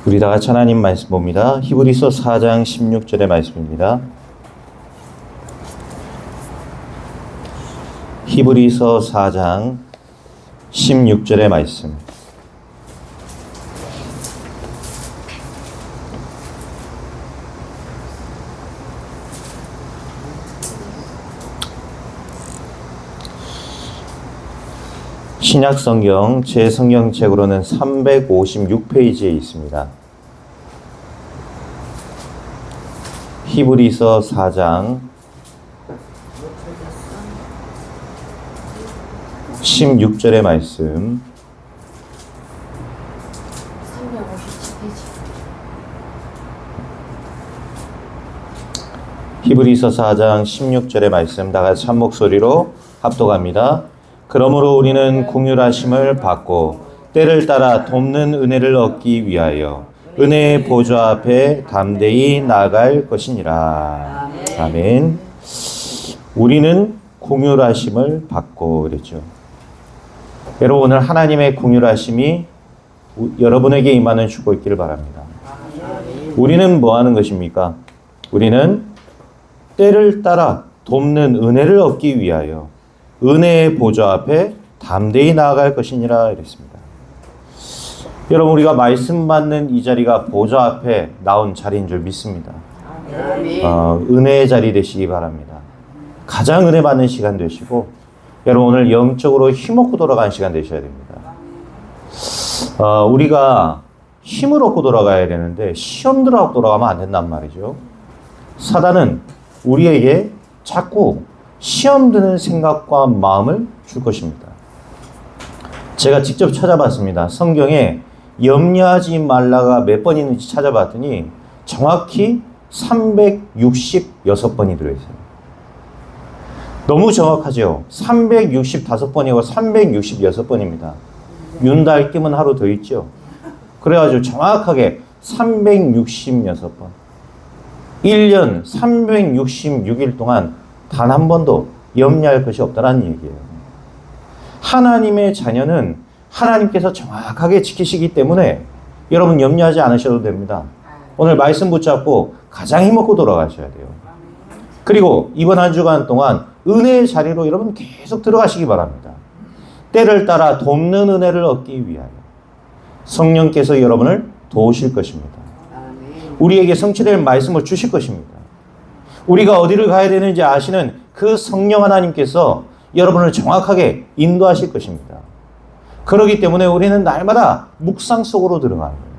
우리 다 같이 하나님 말씀 봅니다. 히브리서 4장 16절의 말씀입니다. 히브리서 4장 16절의 말씀. 신약성경 제 성경책으로는 356페이지에 있습니다. 히브리서 4장 16절의 말씀. 357페이지. 히브리서 4장 16절의 말씀 다 같이 한 목소리로 합독합니다. 그러므로 우리는 긍휼하심을 받고 때를 따라 돕는 은혜를 얻기 위하여 은혜의 보좌 앞에 담대히 나아갈 것이니라. 아멘. 우리는 긍휼하심을 받고 그랬죠. 여러분, 오늘 하나님의 긍휼하심이 여러분에게 임하는 주고 있기를 바랍니다. 우리는 뭐 하는 것입니까? 우리는 때를 따라 돕는 은혜를 얻기 위하여 은혜의 보좌 앞에 담대히 나아갈 것이니라 이랬습니다. 여러분, 우리가 말씀 받는 이 자리가 보좌 앞에 나온 자리인 줄 믿습니다. 은혜의 자리 되시기 바랍니다. 가장 은혜 받는 시간 되시고, 여러분 오늘 영적으로 힘없고 돌아가는 시간 되셔야 됩니다. 우리가 힘을 얻고 돌아가야 되는데 시험 들어가고 돌아가면 안 된단 말이죠. 사단은 우리에게 자꾸 시험 드는 생각과 마음을 줄 것입니다. 제가 직접 찾아봤습니다. 성경에 염려하지 말라가 몇 번 있는지 찾아봤더니 정확히 366번이 들어있어요. 너무 정확하죠? 365번이고 366번입니다. 윤달 끼면 하루 더 있죠? 그래가지고 정확하게 366번. 1년 366일 동안 단 한 번도 염려할 것이 없다는 얘기예요. 하나님의 자녀는 하나님께서 정확하게 지키시기 때문에 여러분 염려하지 않으셔도 됩니다. 오늘 말씀 붙잡고 가장 힘없고 돌아가셔야 돼요. 그리고 이번 한 주간 동안 은혜의 자리로 여러분 계속 들어가시기 바랍니다. 때를 따라 돕는 은혜를 얻기 위하여 성령께서 여러분을 도우실 것입니다. 우리에게 성취될 말씀을 주실 것입니다. 우리가 어디를 가야 되는지 아시는 그 성령 하나님께서 여러분을 정확하게 인도하실 것입니다. 그렇기 때문에 우리는 날마다 묵상 속으로 들어가는 거예요.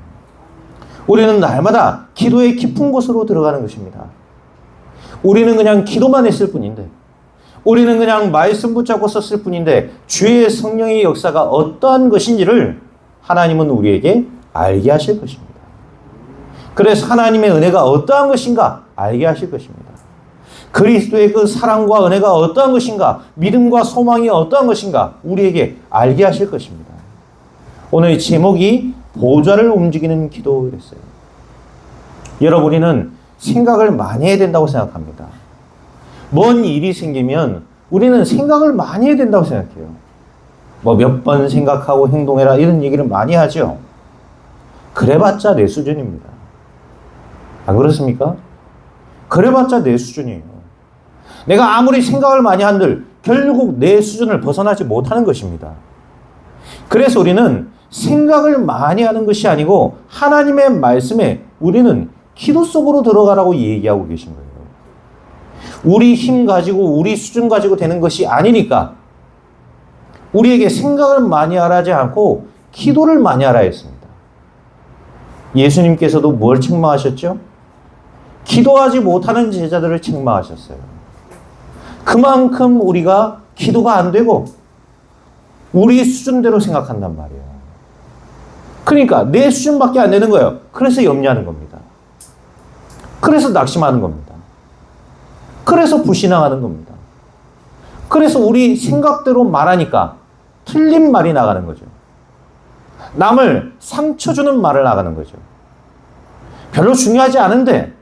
우리는 날마다 기도의 깊은 곳으로 들어가는 것입니다. 우리는 그냥 기도만 했을 뿐인데, 우리는 그냥 말씀 붙잡고 썼을 뿐인데 주의 성령의 역사가 어떠한 것인지를 하나님은 우리에게 알게 하실 것입니다. 그래서 하나님의 은혜가 어떠한 것인가 알게 하실 것입니다. 그리스도의 그 사랑과 은혜가 어떠한 것인가, 믿음과 소망이 어떠한 것인가 우리에게 알게 하실 것입니다. 오늘 제목이 보좌를 움직이는 기도였어요. 여러분, 우리는 생각을 많이 해야 된다고 생각합니다. 뭔 일이 생기면 우리는 생각을 많이 해야 된다고 생각해요. 뭐 몇 번 생각하고 행동해라 이런 얘기를 많이 하죠. 그래봤자 내 수준입니다. 안 그렇습니까? 그래봤자 내 수준이에요. 내가 아무리 생각을 많이 한들 결국 내 수준을 벗어나지 못하는 것입니다. 그래서 우리는 생각을 많이 하는 것이 아니고 하나님의 말씀에 우리는 기도 속으로 들어가라고 얘기하고 계신 거예요. 우리 힘 가지고 우리 수준 가지고 되는 것이 아니니까 우리에게 생각을 많이 하라지 않고 기도를 많이 하라 했습니다. 예수님께서도 뭘 책망하셨죠? 기도하지 못하는 제자들을 책망하셨어요. 그만큼 우리가 기도가 안 되고 우리 수준대로 생각한단 말이에요. 그러니까 내 수준밖에 안 되는 거예요. 그래서 염려하는 겁니다. 그래서 낙심하는 겁니다. 그래서 불신앙하는 겁니다. 그래서 우리 생각대로 말하니까 틀린 말이 나가는 거죠. 남을 상처 주는 말을 나가는 거죠. 별로 중요하지 않은데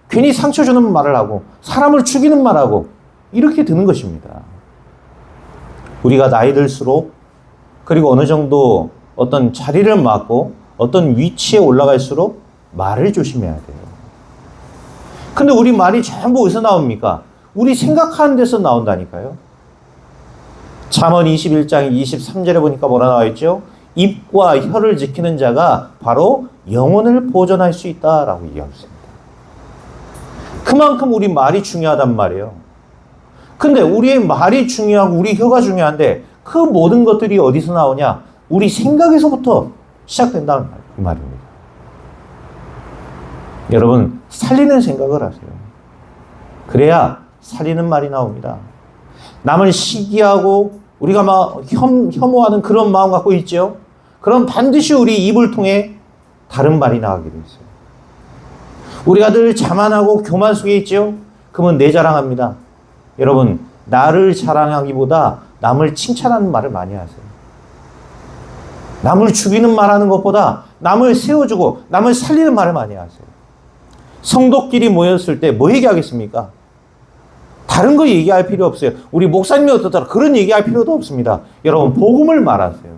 괜히 상처 주는 말을 하고 사람을 죽이는 말하고 이렇게 되는 것입니다. 우리가 나이 들수록 그리고 어느 정도 어떤 자리를 맡고 어떤 위치에 올라갈수록 말을 조심해야 돼요. 근데 우리 말이 전부 어디서 나옵니까? 우리 생각하는 데서 나온다니까요. 잠언 21장 23절에 보니까 뭐라 나와 있죠? 입과 혀를 지키는 자가 바로 영혼을 보존할 수 있다라고 얘기하고 있습니다. 그만큼 우리 말이 중요하단 말이에요. 근데 우리의 말이 중요하고 우리 혀가 중요한데 그 모든 것들이 어디서 나오냐? 우리 생각에서부터 시작된다는 말입니다. 여러분, 살리는 생각을 하세요. 그래야 살리는 말이 나옵니다. 남을 시기하고 우리가 막 혐오하는 그런 마음 갖고 있죠? 그럼 반드시 우리 입을 통해 다른 말이 나가게 돼 있어요. 우리가 늘 자만하고 교만 속에 있죠? 그러면 내 자랑합니다. 여러분, 나를 자랑하기보다 남을 칭찬하는 말을 많이 하세요. 남을 죽이는 말 하는 것보다 남을 세워주고 남을 살리는 말을 많이 하세요. 성도끼리 모였을 때 뭐 얘기하겠습니까? 다른 거 얘기할 필요 없어요. 우리 목사님이 어떻더라 그런 얘기할 필요도 없습니다. 여러분, 복음을 말하세요.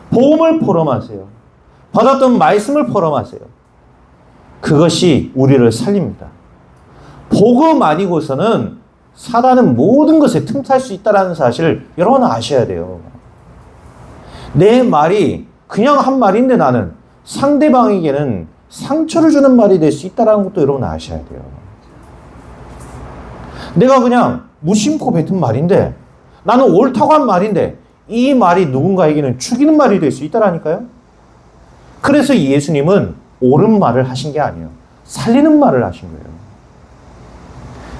복음을 포럼하세요. 받았던 말씀을 포럼하세요. 그것이 우리를 살립니다. 복음 아니고서는 사단은 모든 것에 틈탈 수 있다는 사실을 여러분 아셔야 돼요. 내 말이 그냥 한 말인데 나는 상대방에게는 상처를 주는 말이 될 수 있다는 것도 여러분 아셔야 돼요. 내가 그냥 무심코 뱉은 말인데 나는 옳다고 한 말인데 이 말이 누군가에게는 죽이는 말이 될 수 있다라니까요. 그래서 예수님은 옳은 말을 하신 게 아니에요. 살리는 말을 하신 거예요.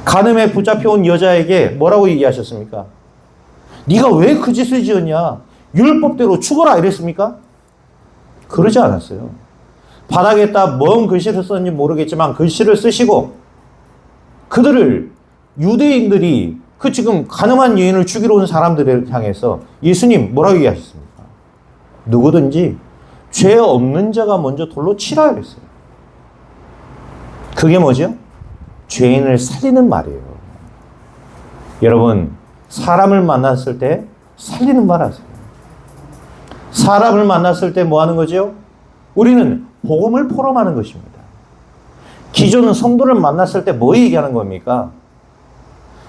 간음에 붙잡혀온 여자에게 뭐라고 얘기하셨습니까? 네가 왜 그 짓을 지었냐? 율법대로 죽어라 이랬습니까? 그러지 않았어요. 바닥에다 뭔 글씨를 썼는지 모르겠지만 글씨를 쓰시고 그들을 유대인들이 그 지금 가늠한 여인을 죽이러 온 사람들을 향해서 예수님 뭐라고 얘기하셨습니까? 누구든지 죄 없는 자가 먼저 돌로 치라 그랬어요. 그게 뭐죠? 죄인을 살리는 말이에요. 여러분, 사람을 만났을 때 살리는 말 하세요. 사람을 만났을 때 뭐 하는 거죠? 우리는 복음을 포럼하는 것입니다. 기존은 성도를 만났을 때 뭐 얘기하는 겁니까?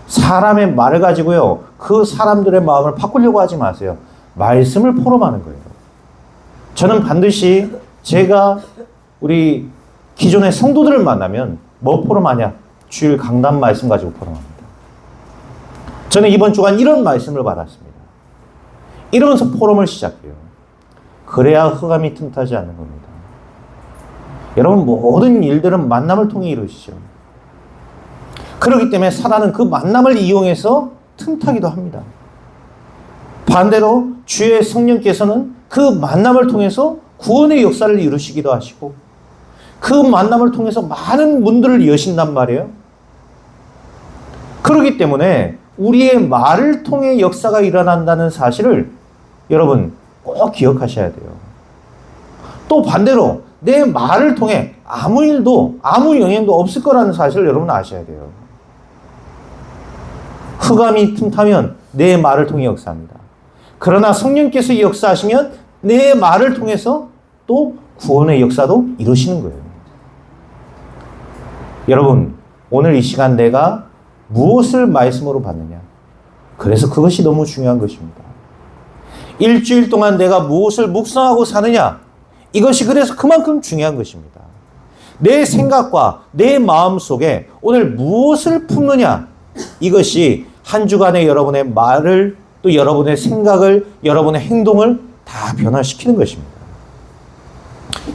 사람의 말을 가지고요, 그 사람들의 마음을 바꾸려고 하지 마세요. 말씀을 포럼하는 거예요. 저는 반드시 제가 우리 기존의 성도들을 만나면 뭐 포럼하냐? 주일 강단 말씀 가지고 포럼합니다. 저는 이번 주간 이런 말씀을 받았습니다. 이러면서 포럼을 시작해요. 그래야 흑암이 틈타지 않는 겁니다. 여러분, 모든 일들은 만남을 통해 이루어지죠. 그렇기 때문에 사단은 그 만남을 이용해서 틈타기도 합니다. 반대로 주의 성령께서는 그 만남을 통해서 구원의 역사를 이루시기도 하시고 그 만남을 통해서 많은 문들을 여신단 말이에요. 그렇기 때문에 우리의 말을 통해 역사가 일어난다는 사실을 여러분 꼭 기억하셔야 돼요. 또 반대로 내 말을 통해 아무 일도 아무 영향도 없을 거라는 사실을 여러분 아셔야 돼요. 흑암이 틈타면 내 말을 통해 역사합니다. 그러나 성령께서 역사하시면 내 말을 통해서 또 구원의 역사도 이루시는 거예요. 여러분, 오늘 이 시간 내가 무엇을 말씀으로 받느냐? 그래서 그것이 너무 중요한 것입니다. 일주일 동안 내가 무엇을 묵상하고 사느냐? 이것이 그래서 그만큼 중요한 것입니다. 내 생각과 내 마음 속에 오늘 무엇을 품느냐? 이것이 한 주간의 여러분의 말을 또 여러분의 생각을 여러분의 행동을 다 변화시키는 것입니다.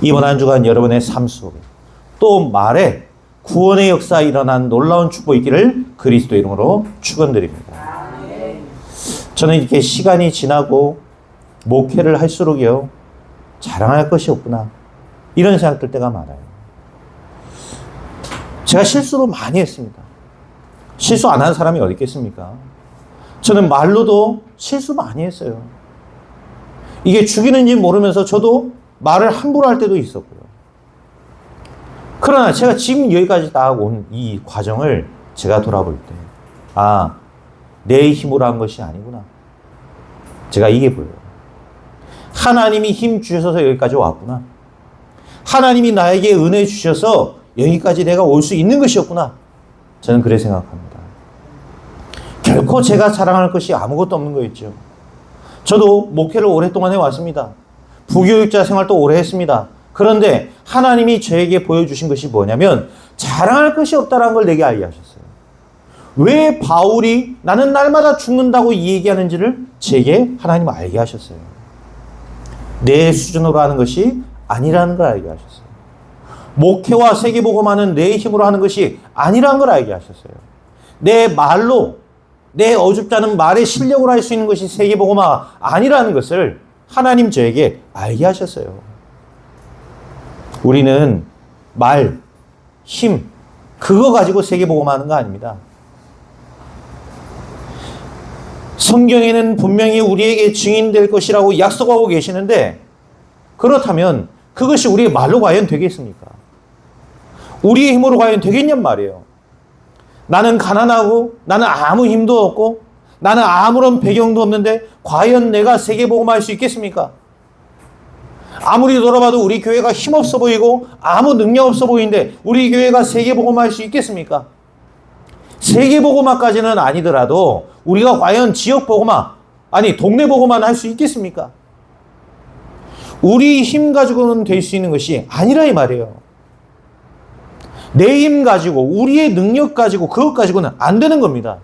이번 한 주간 여러분의 삶 속에 또 말에 구원의 역사 일어난 놀라운 축복이 있기를 그리스도 이름으로 축원드립니다. 저는 이렇게 시간이 지나고 목회를 할수록요 자랑할 것이 없구나 이런 생각 들 때가 많아요. 제가 실수도 많이 했습니다. 실수 안 하는 사람이 어디 있겠습니까? 저는 말로도 실수 많이 했어요. 이게 죽이는지 모르면서 저도 말을 함부로 할 때도 있었고요. 그러나 제가 지금 여기까지 다 온 이 과정을 제가 돌아볼 때, 내 힘으로 한 것이 아니구나. 제가 이게 보여요. 하나님이 힘 주셔서 여기까지 왔구나. 하나님이 나에게 은혜 주셔서 여기까지 내가 올 수 있는 것이었구나. 저는 그래 생각합니다. 결코 제가 자랑할 것이 아무것도 없는 거였죠. 저도 목회를 오랫동안 해왔습니다. 부교육자 생활도 오래 했습니다. 그런데 하나님이 저에게 보여주신 것이 뭐냐면 자랑할 것이 없다는 걸 내게 알게 하셨어요. 왜 바울이 나는 날마다 죽는다고 얘기하는지를 제게 하나님은 알게 하셨어요. 내 수준으로 하는 것이 아니라는 걸 알게 하셨어요. 목회와 세계복음화는 내 힘으로 하는 것이 아니라는 걸 알게 하셨어요. 내 말로, 내 어줍지 않은 말의 실력으로 할 수 있는 것이 세계복음화 아니라는 것을 하나님 저에게 알게 하셨어요. 우리는 말, 힘, 그거 가지고 세계복음화하는 거 아닙니다. 성경에는 분명히 우리에게 증인될 것이라고 약속하고 계시는데 그렇다면 그것이 우리의 말로 과연 되겠습니까? 우리의 힘으로 과연 되겠냔 말이에요. 나는 가난하고 나는 아무 힘도 없고 나는 아무런 배경도 없는데 과연 내가 세계복음화할 수 있겠습니까? 아무리 돌아봐도 우리 교회가 힘없어 보이고 아무 능력 없어 보이는데 우리 교회가 세계복음화할 수 있겠습니까? 세계복음화까지는 아니더라도 우리가 과연 지역복음화, 아니 동네복음화는 할 수 있겠습니까? 우리 힘 가지고는 될 수 있는 것이 아니라 이 말이에요. 내 힘 가지고 우리의 능력 가지고 그것 가지고는 안 되는 겁니다.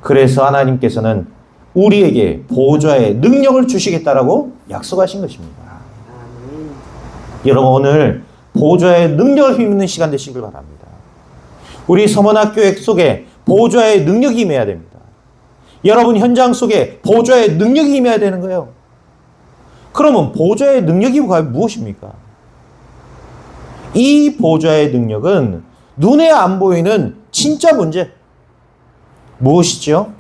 그래서 하나님께서는 우리에게 보좌의 능력을 주시겠다라고 약속하신 것입니다. 여러분 오늘 보좌의 능력을 힘입는 시간 되시길 바랍니다. 우리 서문학교회 속에 보좌의 능력이 임해야 됩니다. 여러분 현장 속에 보좌의 능력이 임해야 되는 거예요. 그러면 보좌의 능력이 과연 무엇입니까? 이 보좌의 능력은 눈에 안 보이는 진짜 문제. 무엇이죠?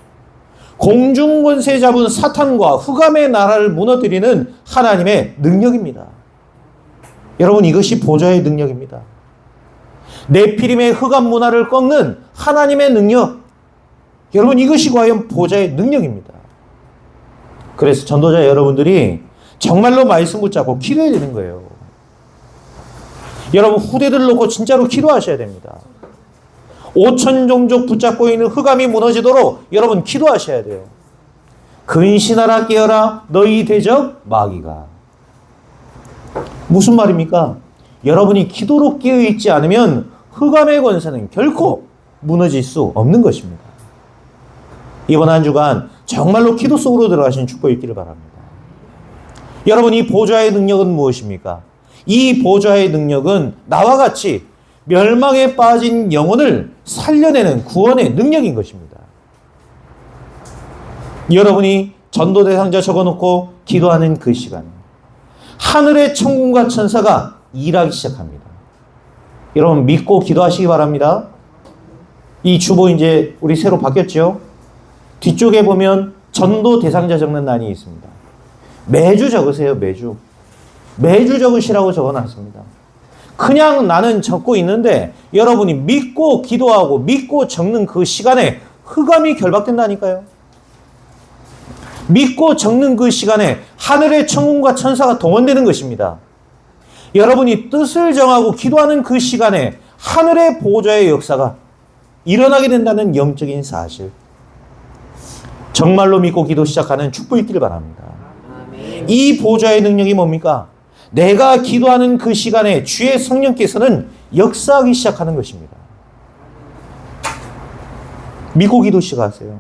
공중권세 잡은 사탄과 흑암의 나라를 무너뜨리는 하나님의 능력입니다. 여러분 이것이 보좌의 능력입니다. 네피림의 흑암 문화를 꺾는 하나님의 능력. 여러분 이것이 과연 보좌의 능력입니다. 그래서 전도자 여러분들이 정말로 말씀 붙잡고 기도해야 되는 거예요. 여러분 후대들 놓고 진짜로 기도하셔야 됩니다. 5천 종족 붙잡고 있는 흑암이 무너지도록 여러분 기도하셔야 돼요. 근신하라 깨어라 너희 대적 마귀가. 무슨 말입니까? 여러분이 기도로 깨어있지 않으면 흑암의 권세는 결코 무너질 수 없는 것입니다. 이번 한 주간 정말로 기도 속으로 들어가신 축복이 있기를 바랍니다. 여러분 이 보좌의 능력은 무엇입니까? 이 보좌의 능력은 나와 같이 멸망에 빠진 영혼을 살려내는 구원의 능력인 것입니다. 여러분이 전도 대상자 적어놓고 기도하는 그 시간 하늘의 천군과 천사가 일하기 시작합니다. 여러분 믿고 기도하시기 바랍니다. 이 주보 이제 우리 새로 바뀌었죠? 뒤쪽에 보면 전도 대상자 적는欄이 있습니다. 매주 적으세요. 매주 적으시라고 적어놨습니다. 그냥 나는 적고 있는데 여러분이 믿고 기도하고 믿고 적는 그 시간에 흑암이 결박된다니까요. 믿고 적는 그 시간에 하늘의 천군과 천사가 동원되는 것입니다. 여러분이 뜻을 정하고 기도하는 그 시간에 하늘의 보좌의 역사가 일어나게 된다는 영적인 사실. 정말로 믿고 기도 시작하는 축복이 있기를 바랍니다. 이 보좌의 능력이 뭡니까? 내가 기도하는 그 시간에 주의 성령께서는 역사하기 시작하는 것입니다. 믿고 기도 시작하세요.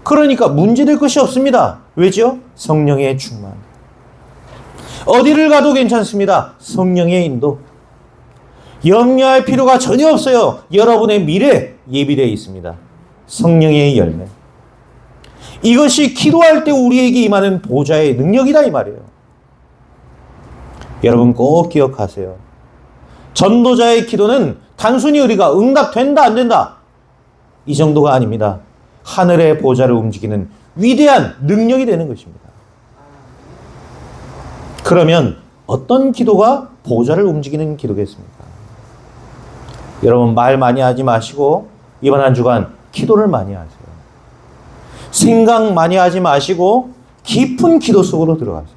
그러니까 문제될 것이 없습니다. 왜죠? 성령의 충만. 어디를 가도 괜찮습니다. 성령의 인도. 염려할 필요가 전혀 없어요. 여러분의 미래 예비되어 있습니다. 성령의 열매. 이것이 기도할 때 우리에게 임하는 보좌의 능력이다 이 말이에요. 여러분 꼭 기억하세요. 전도자의 기도는 단순히 우리가 응답된다 안 된다 이 정도가 아닙니다. 하늘의 보좌를 움직이는 위대한 능력이 되는 것입니다. 그러면 어떤 기도가 보좌를 움직이는 기도겠습니까? 여러분 말 많이 하지 마시고 이번 한 주간 기도를 많이 하세요. 생각 많이 하지 마시고 깊은 기도 속으로 들어가세요.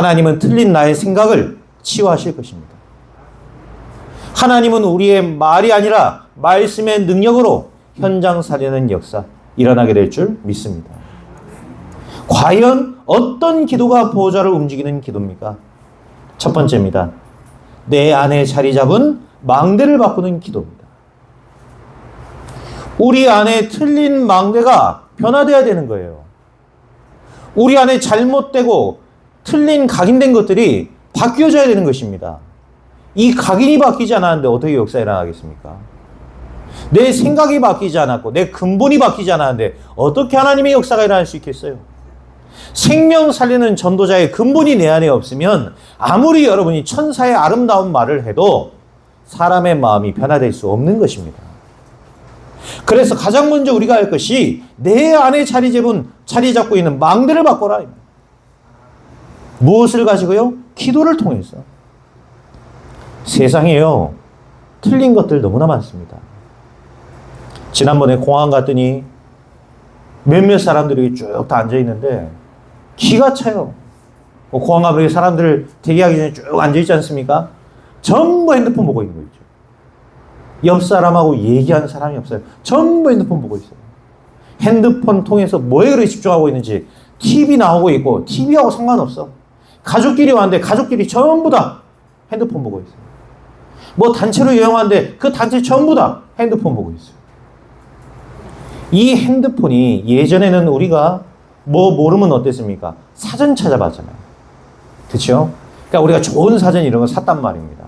하나님은 틀린 나의 생각을 치유하실 것입니다. 하나님은 우리의 말이 아니라 말씀의 능력으로 현장 살리는 역사 일어나게 될 줄 믿습니다. 과연 어떤 기도가 보호자를 움직이는 기도입니까? 첫 번째입니다. 내 안에 자리 잡은 망대를 바꾸는 기도입니다. 우리 안에 틀린 망대가 변화되어야 되는 거예요. 우리 안에 잘못되고 틀린 각인된 것들이 바뀌어져야 되는 것입니다. 이 각인이 바뀌지 않았는데 어떻게 역사가 일어나겠습니까? 내 생각이 바뀌지 않았고 내 근본이 바뀌지 않았는데 어떻게 하나님의 역사가 일어날 수 있겠어요? 생명 살리는 전도자의 근본이 내 안에 없으면 아무리 여러분이 천사의 아름다운 말을 해도 사람의 마음이 변화될 수 없는 것입니다. 그래서 가장 먼저 우리가 할 것이 내 안에 자리 잡고 있는 망대를 바꿔라. 무엇을 가지고요? 기도를 통해서. 세상에요, 틀린 것들 너무나 많습니다. 지난번에 공항 갔더니 몇몇 사람들이 쭉 다 앉아있는데 기가 차요. 공항 가면 사람들 대기하기 전에 쭉 앉아있지 않습니까? 전부 핸드폰 보고 있는 거 있죠. 옆 사람하고 얘기하는 사람이 없어요. 전부 핸드폰 보고 있어요. 핸드폰 통해서 뭐에 그렇게 집중하고 있는지 TV 나오고 있고 TV하고 상관없어. 가족끼리 왔는데 가족끼리 전부 다 핸드폰 보고 있어요. 뭐 단체로 여행하는데 그 단체 전부 다 핸드폰 보고 있어요. 이 핸드폰이 예전에는 우리가 뭐 모르면 어땠습니까? 사전 찾아봤잖아요. 그렇죠? 그러니까 우리가 좋은 사전 이런 거 샀단 말입니다.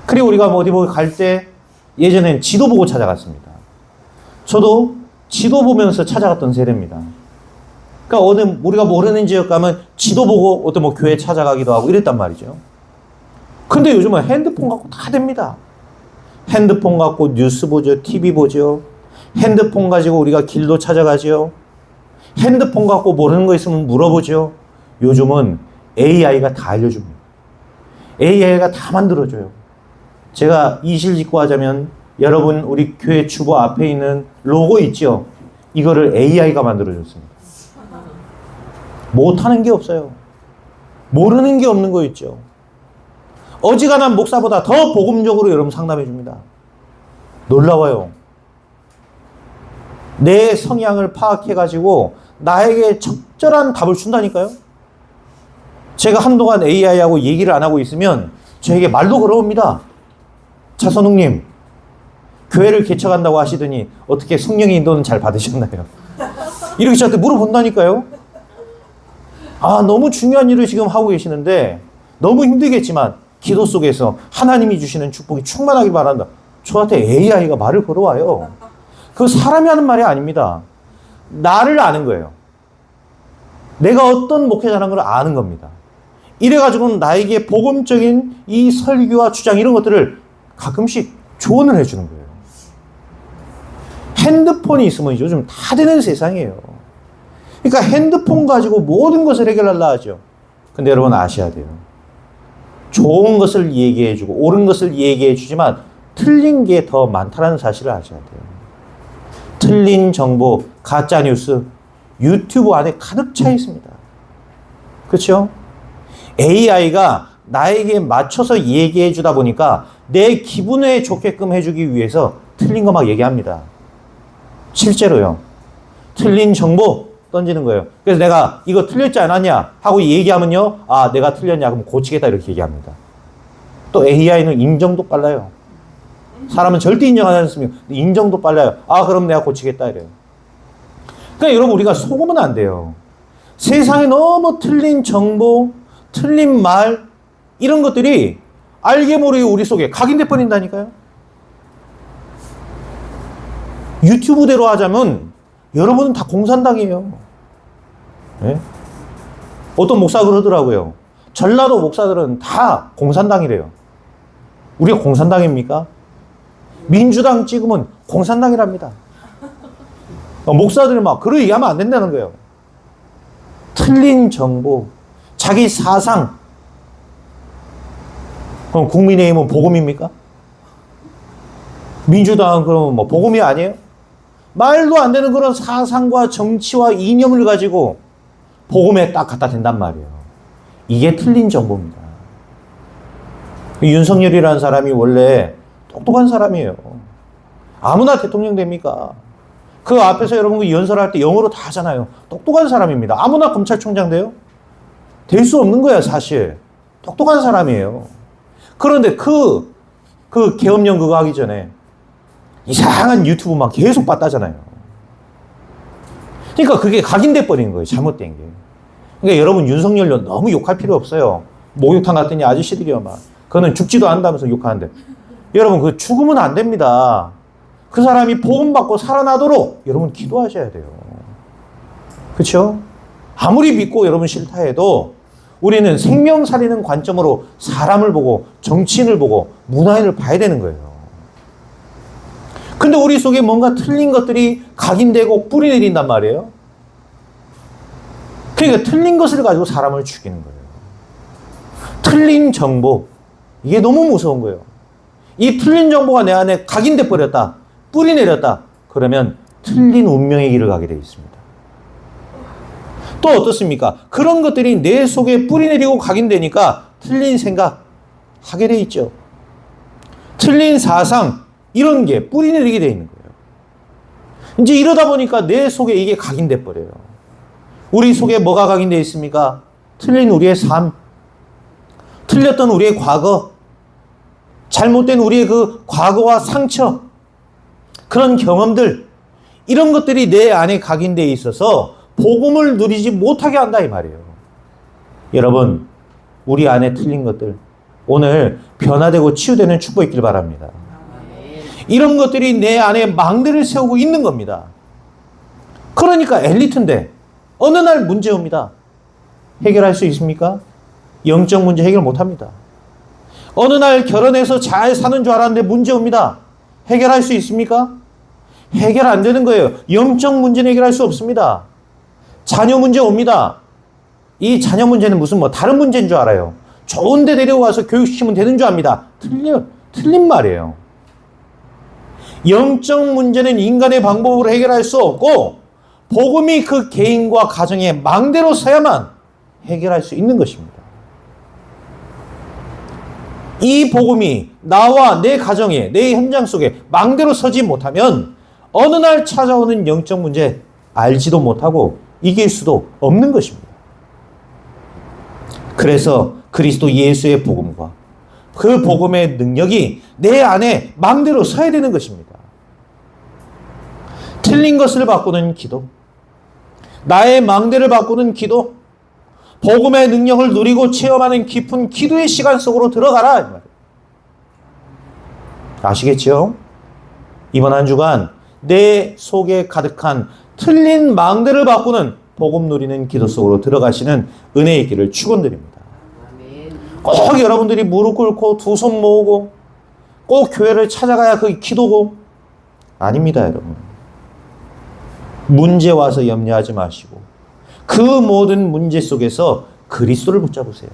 그리고 우리가 뭐 어디 갈 때 예전엔 지도 보고 찾아갔습니다. 저도 지도 보면서 찾아갔던 세대입니다. 그러니까 어느 우리가 모르는 지역 가면 지도 보고 어떤 뭐 교회 찾아가기도 하고 이랬단 말이죠. 근데 요즘은 핸드폰 갖고 다 됩니다. 핸드폰 갖고 뉴스 보죠, TV 보죠. 핸드폰 가지고 우리가 길도 찾아가죠. 핸드폰 갖고 모르는 거 있으면 물어보죠. 요즘은 AI가 다 알려줍니다. AI가 다 만들어줘요. 제가 이실직고 하자면 여러분 우리 교회 주보 앞에 있는 로고 있죠? 이거를 AI가 만들어줬습니다. 못하는 게 없어요. 모르는 게 없는 거 있죠. 어지간한 목사보다 더 복음적으로 여러분 상담해 줍니다. 놀라워요. 내 성향을 파악해가지고 나에게 적절한 답을 준다니까요. 제가 한동안 AI하고 얘기를 안 하고 있으면 저에게 말도 걸어옵니다. 차선웅님, 교회를 개척한다고 하시더니 어떻게 성령의 인도는 잘 받으셨나요? 이렇게 저한테 물어본다니까요. 아, 너무 중요한 일을 지금 하고 계시는데 너무 힘들겠지만 기도 속에서 하나님이 주시는 축복이 충만하길 바란다. 저한테 AI가 말을 걸어와요. 그거 사람이 하는 말이 아닙니다. 나를 아는 거예요. 내가 어떤 목회자라는 걸 아는 겁니다. 이래가지고는 나에게 복음적인 이 설교와 주장 이런 것들을 가끔씩 조언을 해주는 거예요. 핸드폰이 있으면 요즘 다 되는 세상이에요. 그러니까 핸드폰 가지고 모든 것을 해결하려 하죠. 근데 여러분 아셔야 돼요. 좋은 것을 얘기해주고 옳은 것을 얘기해주지만 틀린 게 더 많다는 사실을 아셔야 돼요. 틀린 정보, 가짜뉴스, 유튜브 안에 가득 차 있습니다. 그렇죠? AI가 나에게 맞춰서 얘기해 주다 보니까 내 기분에 좋게끔 해주기 위해서 틀린 거 막 얘기합니다. 실제로요. 틀린 정보 던지는 거예요. 그래서 내가 이거 틀렸지 않았냐 하고 얘기하면요. 아, 내가 틀렸냐 그럼 고치겠다 이렇게 얘기합니다. 또 AI는 인정도 빨라요. 사람은 절대 인정하지 않습니까? 인정도 빨라요. 아, 그럼 내가 고치겠다 이래요. 그러니까 여러분 우리가 속으면 안 돼요. 세상에 너무 틀린 정보, 틀린 말 이런 것들이 알게 모르게 우리 속에 각인돼 버린다니까요. 유튜브대로 하자면 여러분은 다 공산당이에요. 네? 어떤 목사가 그러더라고요. 전라도 목사들은 다 공산당이래요. 우리가 공산당입니까? 민주당 찍으면 공산당이랍니다. 목사들이 막 그런 얘기하면 안 된다는 거예요. 틀린 정보, 자기 사상. 그럼 국민의힘은 복음입니까? 민주당은 그러면 뭐 복음이 아니에요? 말도 안 되는 그런 사상과 정치와 이념을 가지고 복음에 딱 갖다 댄단 말이에요. 이게 틀린 정보입니다. 윤석열이라는 사람이 원래 똑똑한 사람이에요. 아무나 대통령 됩니까? 그 앞에서 여러분 연설할 때 영어로 다 하잖아요. 똑똑한 사람입니다. 아무나 검찰총장 돼요? 될 수 없는 거야, 사실. 똑똑한 사람이에요. 그런데 그 계엄령 그거 하기 전에 이상한 유튜브 막 계속 봤다잖아요. 그러니까 그게 각인돼 버린 거예요. 잘못된 게. 그러니까 여러분 윤석열로 너무 욕할 필요 없어요. 목욕탕 갔더니 아저씨들이요 막. 그거는 죽지도 않다면서 욕하는데. 여러분 그 죽으면 안 됩니다. 그 사람이 복음받고 살아나도록 여러분 기도하셔야 돼요. 그렇죠? 아무리 믿고 여러분 싫다 해도 우리는 생명 살리는 관점으로 사람을 보고 정치인을 보고 문화인을 봐야 되는 거예요. 근데 우리 속에 뭔가 틀린 것들이 각인되고 뿌리 내린단 말이에요. 그러니까 틀린 것을 가지고 사람을 죽이는 거예요. 틀린 정보. 이게 너무 무서운 거예요. 이 틀린 정보가 내 안에 각인돼 버렸다. 뿌리 내렸다. 그러면 틀린 운명의 길을 가게 되어 있습니다. 또 어떻습니까? 그런 것들이 내 속에 뿌리 내리고 각인되니까 틀린 생각 하게 되어 있죠. 틀린 사상 이런 게 뿌리 내리게 되어 있는 거예요. 이제 이러다 보니까 내 속에 이게 각인돼 버려요. 우리 속에 뭐가 각인되어 있습니까? 틀린 우리의 삶, 틀렸던 우리의 과거, 잘못된 우리의 그 과거와 상처, 그런 경험들, 이런 것들이 내 안에 각인되어 있어서 복음을 누리지 못하게 한다 이 말이에요. 여러분, 우리 안에 틀린 것들 오늘 변화되고 치유되는 축복이 있길 바랍니다. 이런 것들이 내 안에 망대를 세우고 있는 겁니다. 그러니까 엘리트인데 어느 날 문제 옵니다. 해결할 수 있습니까? 영적 문제 해결 못합니다. 어느 날 결혼해서 잘 사는 줄 알았는데 문제 옵니다. 해결할 수 있습니까? 해결 안 되는 거예요. 영적 문제는 해결할 수 없습니다. 자녀 문제 옵니다. 이 자녀 문제는 무슨 뭐 다른 문제인 줄 알아요. 좋은 데 데려가서 교육시키면 되는 줄 압니다. 틀린 말이에요. 영적 문제는 인간의 방법으로 해결할 수 없고 복음이 그 개인과 가정의 망대로 서야만 해결할 수 있는 것입니다. 이 복음이 나와 내 가정에, 내 현장 속에 망대로 서지 못하면 어느 날 찾아오는 영적 문제 알지도 못하고 이길 수도 없는 것입니다. 그래서 그리스도 예수의 복음과 그 복음의 능력이 내 안에 망대로 서야 되는 것입니다. 틀린 것을 바꾸는 기도, 나의 망대를 바꾸는 기도, 복음의 능력을 누리고 체험하는 깊은 기도의 시간 속으로 들어가라. 아시겠죠? 이번 한 주간 내 속에 가득한 틀린 망대를 바꾸는 복음 누리는 기도 속으로 들어가시는 은혜의 길을 축원드립니다. 꼭 여러분들이 무릎 꿇고 두 손 모으고 꼭 교회를 찾아가야 그게 기도고 아닙니다, 여러분. 문제 와서 염려하지 마시고 그 모든 문제 속에서 그리스도를 붙잡으세요.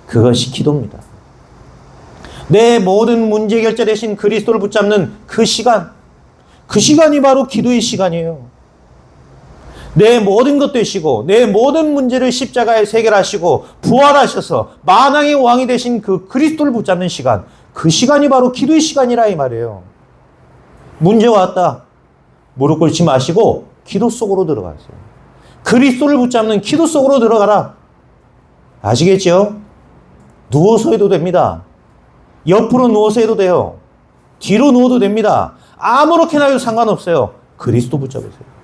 그것이 기도입니다. 내 모든 문제 결제 대신 그리스도를 붙잡는 그 시간이 바로 기도의 시간이에요. 내 모든 것 되시고 내 모든 문제를 십자가에 해결하시고 부활하셔서 만왕의 왕이 되신 그 그리스도를 붙잡는 시간, 그 시간이 바로 기도의 시간이라 이 말이에요. 문제 왔다. 무릎 꿇지 마시고 기도 속으로 들어가세요. 그리스도를 붙잡는 기도 속으로 들어가라. 아시겠죠? 누워서 해도 됩니다. 옆으로 누워서 해도 돼요. 뒤로 누워도 됩니다. 아무렇게나 해도 상관없어요. 그리스도 붙잡으세요.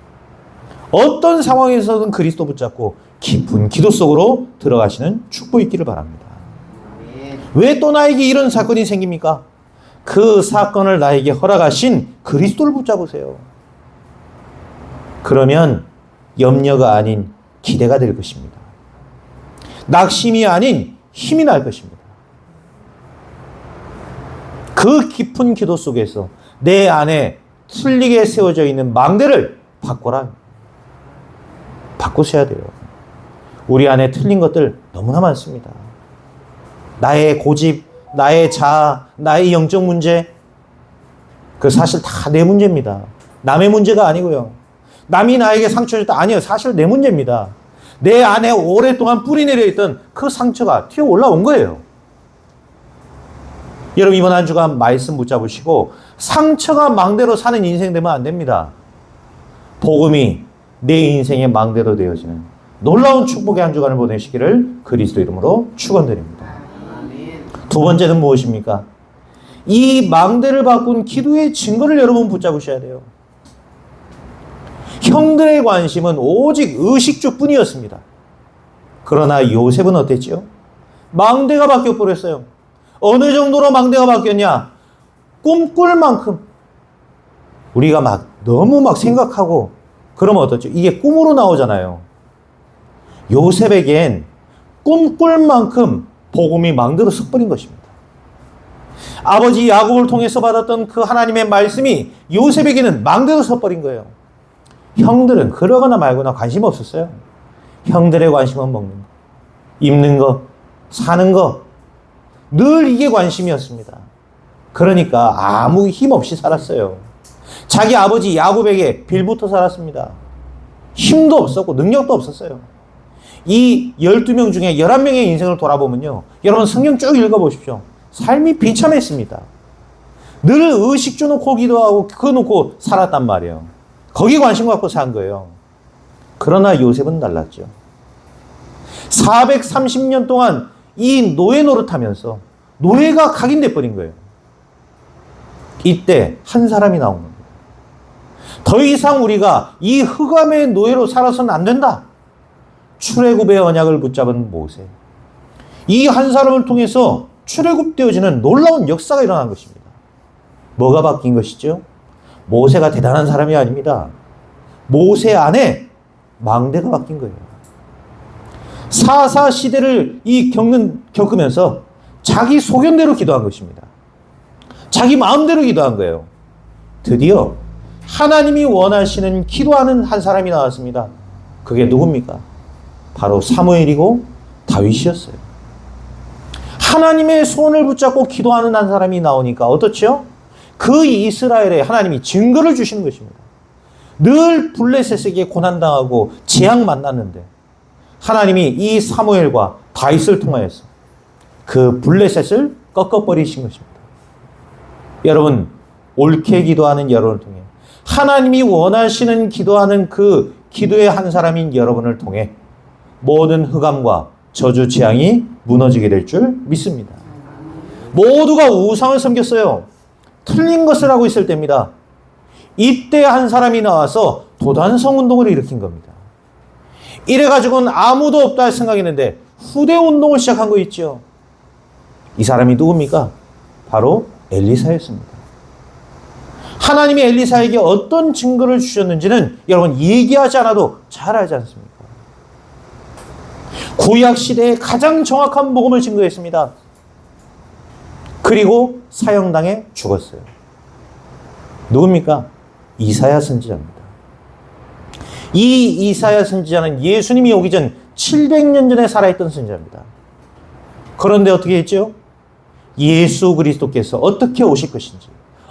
어떤 상황에서든 그리스도 붙잡고 깊은 기도 속으로 들어가시는 축복이 있기를 바랍니다. 왜 또 나에게 이런 사건이 생깁니까? 그 사건을 나에게 허락하신 그리스도를 붙잡으세요. 그러면 염려가 아닌 기대가 될 것입니다. 낙심이 아닌 힘이 날 것입니다. 그 깊은 기도 속에서 내 안에 틀리게 세워져 있는 망대를 바꿔라. 바꾸셔야 돼요. 우리 안에 틀린 것들 너무나 많습니다. 나의 고집, 나의 자아, 나의 영적 문제, 그 사실 다 내 문제입니다. 남의 문제가 아니고요. 남이 나에게 상처 줬다. 아니요. 사실 내 문제입니다. 내 안에 오랫동안 뿌리 내려있던 그 상처가 튀어 올라온 거예요. 여러분 이번 한 주간 말씀 붙잡으시고 상처가 망대로 사는 인생 되면 안 됩니다. 복음이 내 인생의 망대로 되어지는 놀라운 축복의 한 주간을 보내시기를 그리스도 이름으로 축원드립니다. 두 번째는 무엇입니까? 이 망대를 바꾼 기도의 증거를 여러분 붙잡으셔야 돼요. 형들의 관심은 오직 의식주뿐이었습니다. 그러나 요셉은 어땠지요? 망대가 바뀌어 버렸어요. 어느 정도로 망대가 바뀌었냐? 꿈꿀 만큼. 우리가 너무 생각하고 그러면 어떻죠? 이게 꿈으로 나오잖아요. 요셉에겐 꿈꿀 만큼 복음이 망대로 섞버린 것입니다. 아버지 야곱을 통해서 받았던 그 하나님의 말씀이 요셉에게는 망대로 섞버린 거예요. 형들은 그러거나 말거나 관심 없었어요. 형들의 관심은 먹는 거, 입는 거, 사는 거, 늘 이게 관심이었습니다. 그러니까 아무 힘 없이 살았어요. 자기 아버지 야곱에게 빌붙어 살았습니다. 힘도 없었고 능력도 없었어요. 이 12명 중에 11명의 인생을 돌아보면요. 여러분 성경 쭉 읽어보십시오. 삶이 비참했습니다. 늘 의식주 놓고 기도하고 그거 놓고 살았단 말이에요. 거기 관심 갖고 산 거예요. 그러나 요셉은 달랐죠. 430년 동안 이 노예 노릇하면서 노예가 각인돼 버린 거예요. 이때 한 사람이 나온 겁니다. 더 이상 우리가 이 흑암의 노예로 살아서는 안 된다. 출애굽의 언약을 붙잡은 모세. 이 한 사람을 통해서 출애굽되어지는 놀라운 역사가 일어난 것입니다. 뭐가 바뀐 것이죠? 모세가 대단한 사람이 아닙니다. 모세 안에 망대가 바뀐 거예요. 사사 시대를 겪으면서 자기 소견대로 기도한 것입니다. 자기 마음대로 기도한 거예요. 드디어 하나님이 원하시는 기도하는 한 사람이 나왔습니다. 그게 누굽니까? 바로 사무엘이고 다윗이었어요. 하나님의 손을 붙잡고 기도하는 한 사람이 나오니까 어떻죠? 그 이스라엘에 하나님이 증거를 주시는 것입니다. 늘 블레셋에게 고난당하고 재앙 만났는데 하나님이 이 사무엘과 다윗을 통하여서 그 블레셋을 꺾어버리신 것입니다. 여러분, 옳게 기도하는 여러분을 통해 하나님이 원하시는 기도하는 그 기도의 한 사람인 여러분을 통해 모든 흑암과 저주 재앙이 무너지게 될 줄 믿습니다. 모두가 우상을 섬겼어요. 틀린 것을 하고 있을 때입니다. 이때 한 사람이 나와서 도단성 운동을 일으킨 겁니다. 이래가지고는 아무도 없다 생각했는데 후대 운동을 시작한 거 있죠. 이 사람이 누굽니까? 바로 엘리사였습니다. 하나님이 엘리사에게 어떤 증거를 주셨는지는 여러분 얘기하지 않아도 잘 알지 않습니까? 구약 시대에 가장 정확한 복음을 증거했습니다. 그리고 사형당해 죽었어요. 누굽니까? 이사야 선지자입니다. 이 이사야 선지자는 예수님이 오기 전 700년 전에 살아있던 선지자입니다. 그런데 어떻게 했죠? 예수 그리스도께서 어떻게 오실 것인지,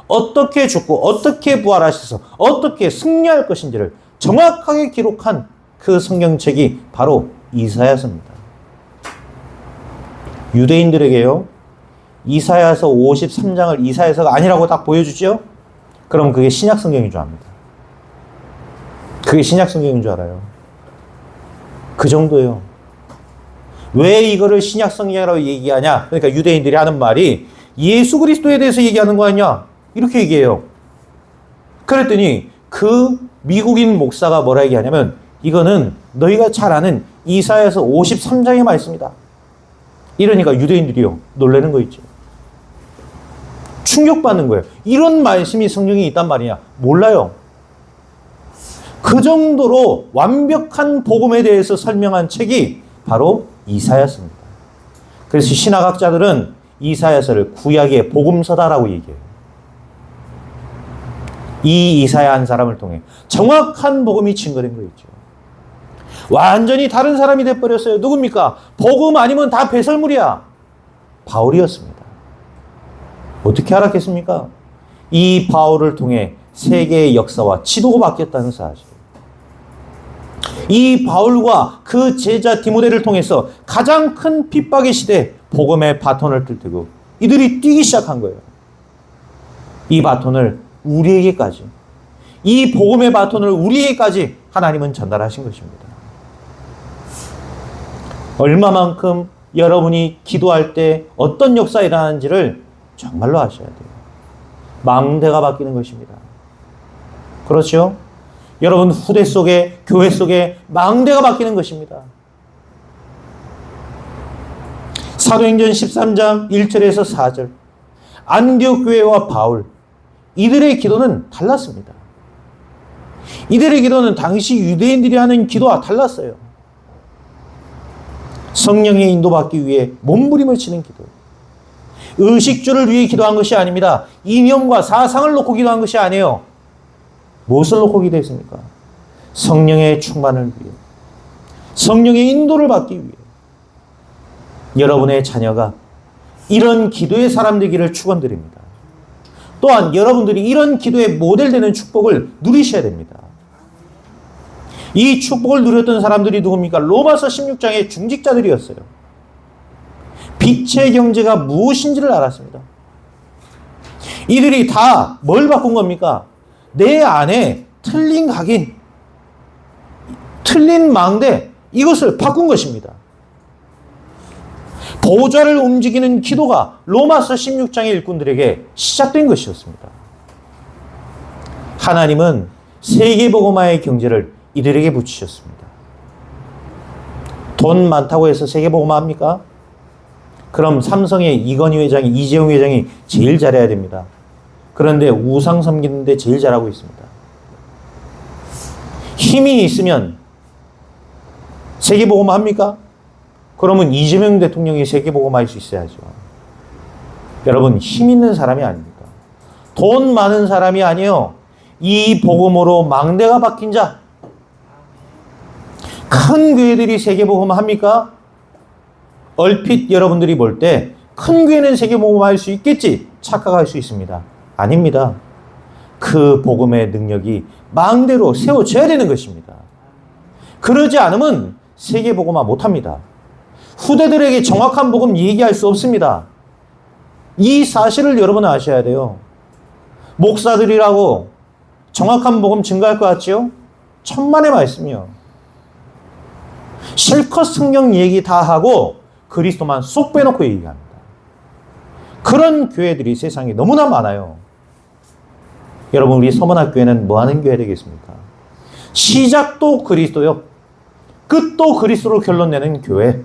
어떻게 죽고 어떻게 부활하셔서 어떻게 승리할 것인지를 정확하게 기록한 그 성경책이 바로 이사야서입니다. 유대인들에게요, 이사야서 53장을 이사야서가 아니라고 딱 보여주죠? 그럼 그게 신약 성경인 줄 압니다. 그게 신약 성경인 줄 알아요. 그 정도예요. 왜 이거를 신약 성경이라고 얘기하냐? 그러니까 유대인들이 하는 말이 예수 그리스도에 대해서 얘기하는 거 아니야? 이렇게 얘기해요. 그랬더니 그 미국인 목사가 뭐라 얘기하냐면 이거는 너희가 잘 아는 이사야서 53장의 말씀이다. 이러니까 유대인들이요, 놀라는 거 있죠. 충격받는 거예요. 이런 말씀이 성경에 있단 말이냐? 몰라요. 그 정도로 완벽한 복음에 대해서 설명한 책이 바로 이사야서입니다. 그래서 신학학자들은 이사야서를 구약의 복음서다라고 얘기해요. 이 이사야 한 사람을 통해 정확한 복음이 증거된 거 있죠. 완전히 다른 사람이 돼버렸어요. 누굽니까? 복음 아니면 다 배설물이야. 바울이었습니다. 어떻게 알았겠습니까? 이 바울을 통해 세계의 역사와 지도가 바뀌었다는 사실. 이 바울과 그 제자 디모데를 통해서 가장 큰 핍박의 시대 복음의 바톤을 들고 이들이 뛰기 시작한 거예요. 이 바톤을 우리에게까지, 이 복음의 바톤을 우리에게까지 하나님은 전달하신 것입니다. 얼마만큼 여러분이 기도할 때 어떤 역사가 일어나는지를 정말로 아셔야 돼요. 망대가 바뀌는 것입니다. 그렇죠? 여러분 후대 속에, 교회 속에 망대가 바뀌는 것입니다. 사도행전 13장 1절에서 4절 안디옥 교회와 바울 이들의 기도는 달랐습니다. 이들의 기도는 당시 유대인들이 하는 기도와 달랐어요. 성령의 인도받기 위해 몸부림을 치는 기도. 의식주를 위해 기도한 것이 아닙니다. 이념과 사상을 놓고 기도한 것이 아니에요. 무엇을 놓고 기도했습니까? 성령의 충만을 위해, 성령의 인도를 받기 위해. 여러분의 자녀가 이런 기도의 사람 되기를 축원드립니다. 또한 여러분들이 이런 기도의 모델되는 축복을 누리셔야 됩니다. 이 축복을 누렸던 사람들이 누굽니까? 로마서 16장의 중직자들이었어요. 빛의 경제가 무엇인지를 알았습니다. 이들이 다 뭘 바꾼 겁니까? 내 안에 틀린 각인, 틀린 망대, 이것을 바꾼 것입니다. 보좌를 움직이는 기도가 로마서 16장의 일꾼들에게 시작된 것이었습니다. 하나님은 세계복음화의 경제를 이들에게 붙이셨습니다. 돈 많다고 해서 세계복음화 합니까? 그럼 삼성의 이건희 회장이, 이재용 회장이 제일 잘해야 됩니다. 그런데 우상 섬기는데 제일 잘하고 있습니다. 힘이 있으면 세계복음화 합니까? 그러면 이재명 대통령이 세계복음화 할 수 있어야죠. 여러분, 힘 있는 사람이 아닙니다. 돈 많은 사람이 아니에요. 이 복음으로 망대가 박힌 자. 큰 교회들이 세계복음화 합니까? 얼핏 여러분들이 볼 때 큰 교회는 세계복음화 할 수 있겠지 착각할 수 있습니다. 아닙니다. 그 복음의 능력이 망대로 세워져야 되는 것입니다. 그러지 않으면 세계복음화 못합니다. 후대들에게 정확한 복음 얘기할 수 없습니다. 이 사실을 여러분은 아셔야 돼요. 목사들이라고 정확한 복음 증가할 것 같지요? 천만의 말씀이요. 실컷 성경 얘기 다 하고 그리스도만 쏙 빼놓고 얘기합니다. 그런 교회들이 세상에 너무나 많아요. 여러분, 우리 서문학교회는 뭐 하는 교회 되겠습니까? 시작도 그리스도요, 끝도 그리스도로 결론 내는 교회.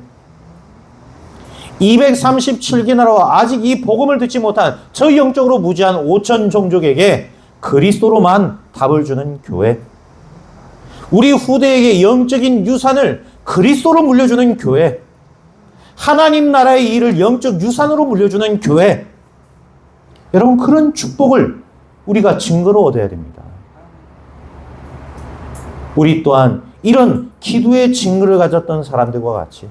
237개 나라와 아직 이 복음을 듣지 못한 저 영적으로 무지한 5천 종족에게 그리스도로만 답을 주는 교회. 우리 후대에게 영적인 유산을 그리스도로 물려주는 교회. 하나님 나라의 일을 영적 유산으로 물려주는 교회. 여러분, 그런 축복을 우리가 증거로 얻어야 됩니다. 우리 또한 이런 기도의 증거를 가졌던 사람들과 같이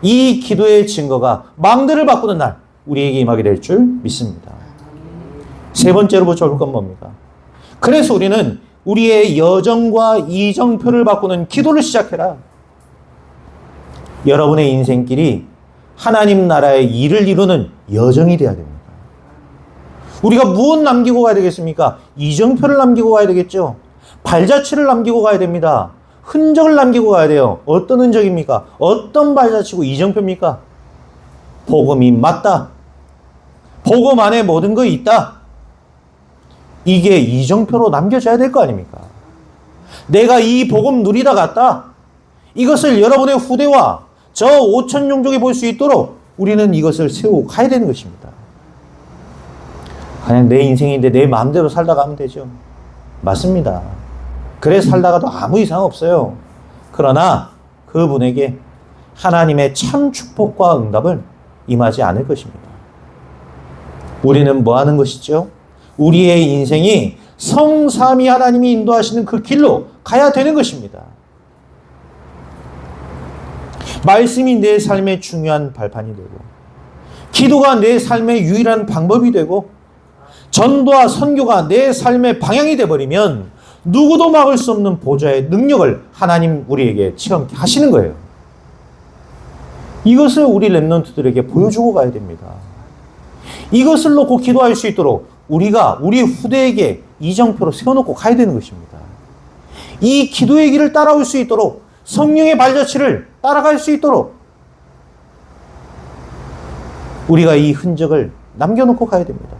이 기도의 증거가 망대를 바꾸는 날 우리에게 임하게 될 줄 믿습니다. 세 번째로 붙여볼 건 뭡니까? 그래서 우리는 우리의 여정과 이정표를 바꾸는 기도를 시작해라. 여러분의 인생길이 하나님 나라의 일을 이루는 여정이 되어야 됩니다. 우리가 무엇 남기고 가야 되겠습니까? 이정표를 남기고 가야 되겠죠. 발자취를 남기고 가야 됩니다. 흔적을 남기고 가야 돼요. 어떤 흔적입니까? 어떤 발자취고 이정표입니까? 복음이 맞다. 복음 안에 모든 거 있다. 이게 이정표로 남겨져야 될 거 아닙니까? 내가 이 복음 누리다 갔다. 이것을 여러분의 후대와 저 5천 종족이 볼 수 있도록 우리는 이것을 세우고 가야 되는 것입니다. 그냥 내 인생인데 내 마음대로 살다 가면 되죠. 맞습니다. 그래 살다가도 아무 이상 없어요. 그러나 그분에게 하나님의 참 축복과 응답을 임하지 않을 것입니다. 우리는 뭐 하는 것이죠? 우리의 인생이 성삼위 하나님이 인도하시는 그 길로 가야 되는 것입니다. 말씀이 내 삶의 중요한 발판이 되고, 기도가 내 삶의 유일한 방법이 되고, 전도와 선교가 내 삶의 방향이 되어버리면 누구도 막을 수 없는 보좌의 능력을 하나님 우리에게 체험케 하시는 거예요. 이것을 우리 렘넌트들에게 보여주고 가야 됩니다. 이것을 놓고 기도할 수 있도록 우리가 우리 후대에게 이정표로 세워놓고 가야 되는 것입니다. 이 기도의 길을 따라올 수 있도록 성령의 발자취를 따라갈 수 있도록 우리가 이 흔적을 남겨놓고 가야 됩니다.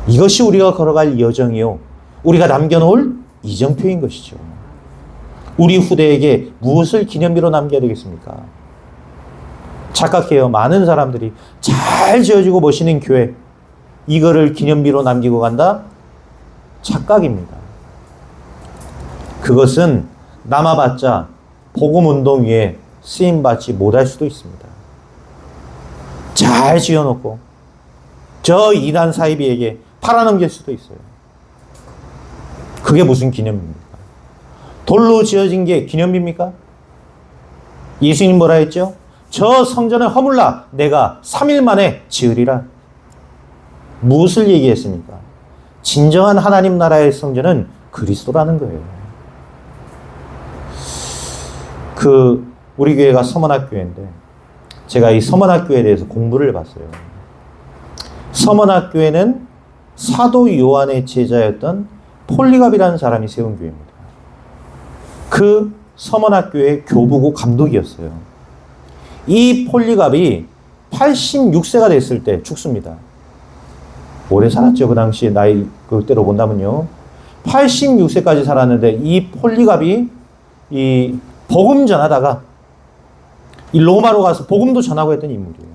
이것이 우리가 걸어갈 여정이요, 우리가 남겨놓을 이정표인 것이죠. 우리 후대에게 무엇을 기념비로 남겨야 되겠습니까? 착각해요. 많은 사람들이 잘 지어지고 멋있는 교회, 이거를 기념비로 남기고 간다? 착각입니다. 그것은 남아봤자 복음운동 위에 쓰임받지 못할 수도 있습니다. 잘 지어놓고 저 이단 사이비에게 팔아넘길 수도 있어요. 그게 무슨 기념비입니까? 돌로 지어진 게 기념비입니까? 예수님 뭐라 했죠? 저 성전을 허물라 내가 3일 만에 지으리라. 무엇을 얘기했습니까? 진정한 하나님 나라의 성전은 그리스도라는 거예요. 우리 교회가 서문학교회인데 제가 이 서문학교에 대해서 공부를 해봤어요. 서문학교회는 사도 요한의 제자였던 폴리갑이라는 사람이 세운 교회입니다. 그 서문학교의 교부고 감독이었어요. 이 폴리갑이 86세가 됐을 때 죽습니다. 오래 살았죠. 그 당시에 나이 그때로 본다면요. 86세까지 살았는데 이 폴리갑이 이 복음 전하다가 이 로마로 가서 복음도 전하고 했던 인물이에요.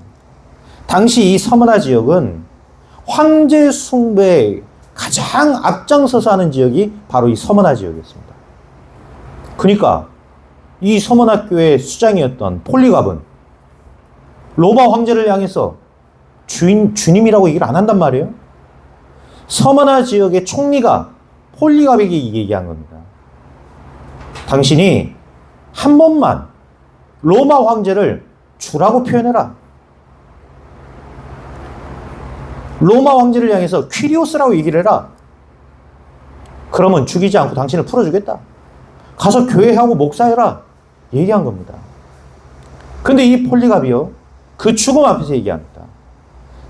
당시 이 서머나 지역은 황제 숭배에 가장 앞장서서 하는 지역이 바로 이 서머나 지역이었습니다. 그러니까 이 서머나 교회 수장이었던 폴리갑은 로마 황제를 향해서 주님이라고 얘기를 안 한단 말이에요. 서머나 지역의 총리가 폴리갑에게 얘기한 겁니다. 당신이 한 번만 로마 황제를 주라고 표현해라. 로마 황제를 향해서 퀴리오스라고 얘기를 해라. 그러면 죽이지 않고 당신을 풀어주겠다. 가서 교회하고 목사해라. 얘기한 겁니다. 근데 이 폴리갑이요, 그 죽음 앞에서 얘기합니다.